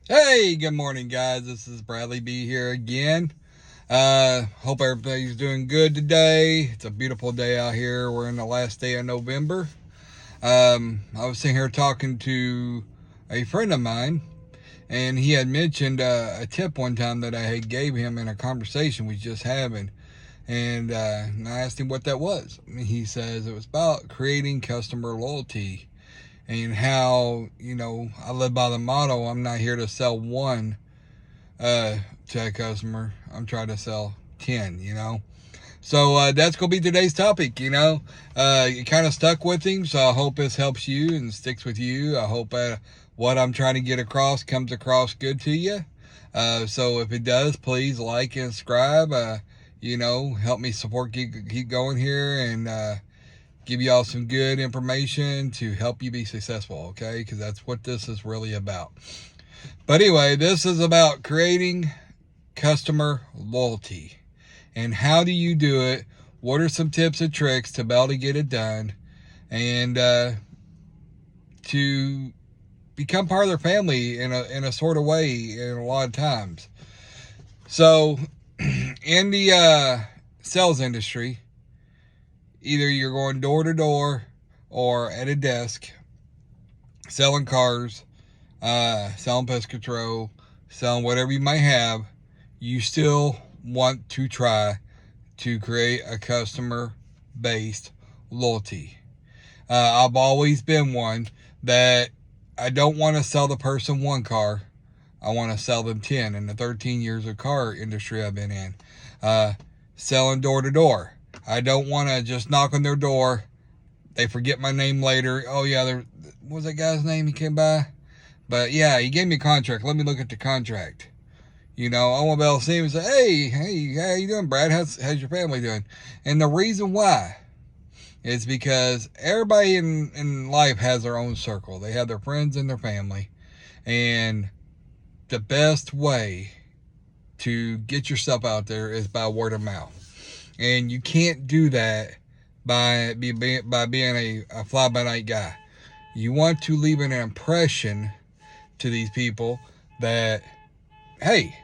Hey, good morning, guys. This is Bradley B here again. Hope everybody's doing good today. It's a beautiful day out here. We're in the last day of November. I was sitting here talking to a friend of mine, and he had mentioned a tip one time that I had gave him in a conversation we was just having. And I asked him what that was. He says it was about creating customer loyalty and how, I live by the motto, I'm not here to sell one to a customer. I'm trying to sell 10. So that's going to be today's topic. You kind of stuck with him, so I hope this helps you and sticks with you. I hope what I'm trying to get across comes across good to you. So if it does, please like and subscribe. Help me support, keep going here, and give y'all some good information to help you be successful, okay? Because that's what this is really about. But anyway, this is about creating customer loyalty. And how do you do it? What are some tips and tricks to be able to get it done? And to become part of their family in a sort of way in a lot of times. So in the sales industry, either you're going door to door or at a desk selling cars, selling pest control, selling whatever you might have, you still want to try to create a customer based loyalty. I've always been one that I don't want to sell the person one car. I want to sell them 10 in the 13 years of car industry I've been in. Selling door to door. I don't want to just knock on their door. They forget my name later. Oh, yeah, what was that guy's name he came by? But, yeah, he gave me a contract. Let me look at the contract. I want to be able to see him and say, hey, how you doing, Brad? How's your family doing? And the reason why is because everybody in life has their own circle. They have their friends and their family. And the best way to get yourself out there is by word of mouth. And you can't do that by being a fly-by-night guy. You want to leave an impression to these people that, hey,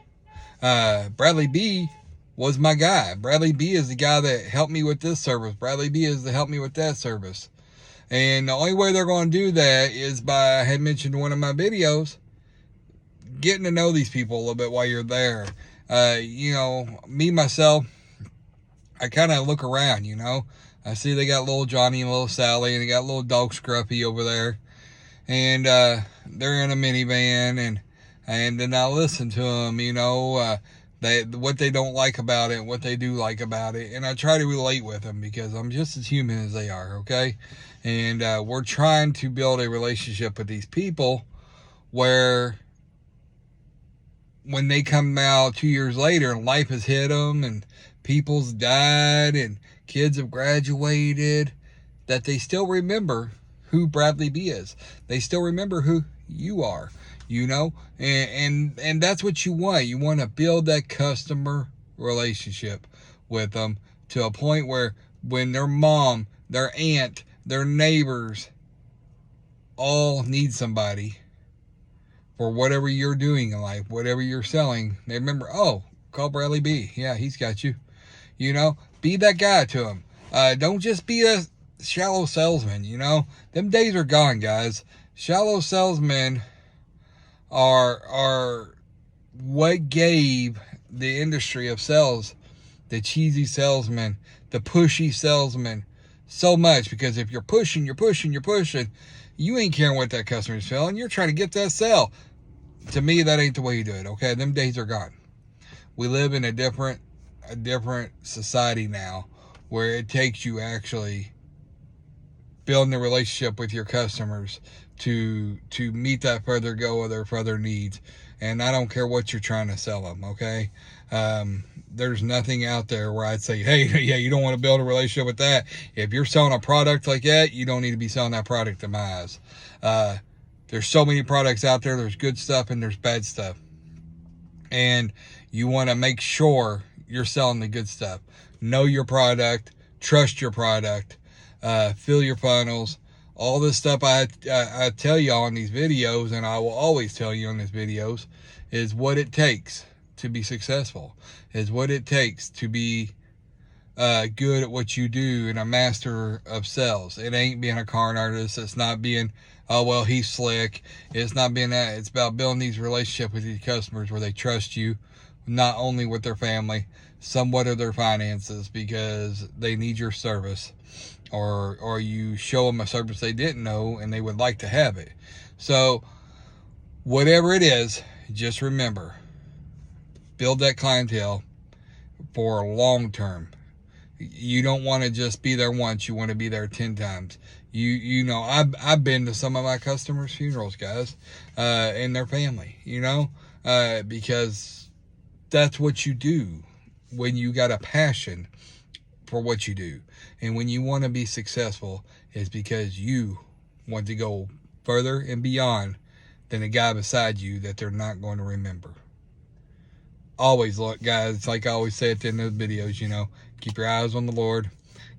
Bradley B was my guy. Bradley B is the guy that helped me with this service. Bradley B is the help me with that service. And the only way they're going to do that is by, I had mentioned in one of my videos, getting to know these people a little bit while you're there. Me, myself, I kind of look around, I see they got little Johnny and little Sally, and they got little dog Scruffy over there. And they're in a minivan, and then I listen to them, what they don't like about it, what they do like about it. And I try to relate with them because I'm just as human as they are, okay? And we're trying to build a relationship with these people where when they come out 2 years later and life has hit them and people's died and kids have graduated, that they still remember who Bradley B is. They still remember who you are, and that's what you want. You want to build that customer relationship with them to a point where when their mom, their aunt, their neighbors all need somebody for whatever you're doing in life, whatever you're selling, they remember, oh, call Bradley B. Yeah, he's got you. Be that guy to him. Don't just be a shallow salesman, Them days are gone, guys. Shallow salesmen are what gave the industry of sales, the cheesy salesman, the pushy salesman, so much. Because if you're pushing, you ain't caring what that customer's feeling. You're trying to get that sale. To me, that ain't the way you do it, okay? Them days are gone. We live in a different society now where it takes you actually building a relationship with your customers to meet that further goal or their further needs. And I don't care what you're trying to sell them, okay? There's nothing out there where I'd say, hey, yeah, you don't want to build a relationship with that. If you're selling a product like that, you don't need to be selling that product in my eyes. There's so many products out there. There's good stuff and there's bad stuff. And you want to make sure you're selling the good stuff. Know your product. Trust your product. Fill your funnels. All this stuff I tell y'all in these videos, and I will always tell you in these videos, is what it takes to be successful, is what it takes to be good at what you do and a master of sales. It ain't being a con artist. It's not being, oh, well, he's slick. It's not being that. It's about building these relationships with these customers where they trust you, not only with their family, somewhat of their finances, because they need your service, or you show them a service they didn't know and they would like to have it. So whatever it is, just remember, build that clientele for long term. You don't want to just be there once. You want to be there 10 times. You know, I've been to some of my customers' funerals, guys, and their family, because that's what you do when you got a passion for what you do. And when you want to be successful, it's because you want to go further and beyond than the guy beside you that they're not going to remember. Always look, guys, it's like I always say at the end of the videos, keep your eyes on the Lord.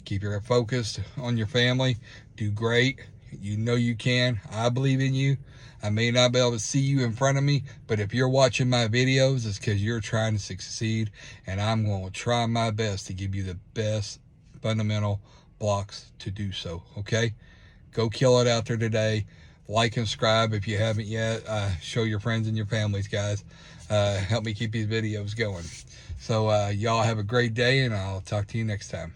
Keep your focus on your family. Do great. You know you can. I believe in you. I may not be able to see you in front of me, but if you're watching my videos, it's because you're trying to succeed, and I'm going to try my best to give you the best fundamental blocks to do so, okay? Go kill it out there today. Like and subscribe if you haven't yet. Show your friends and your families, guys. Help me keep these videos going. So y'all have a great day, and I'll talk to you next time.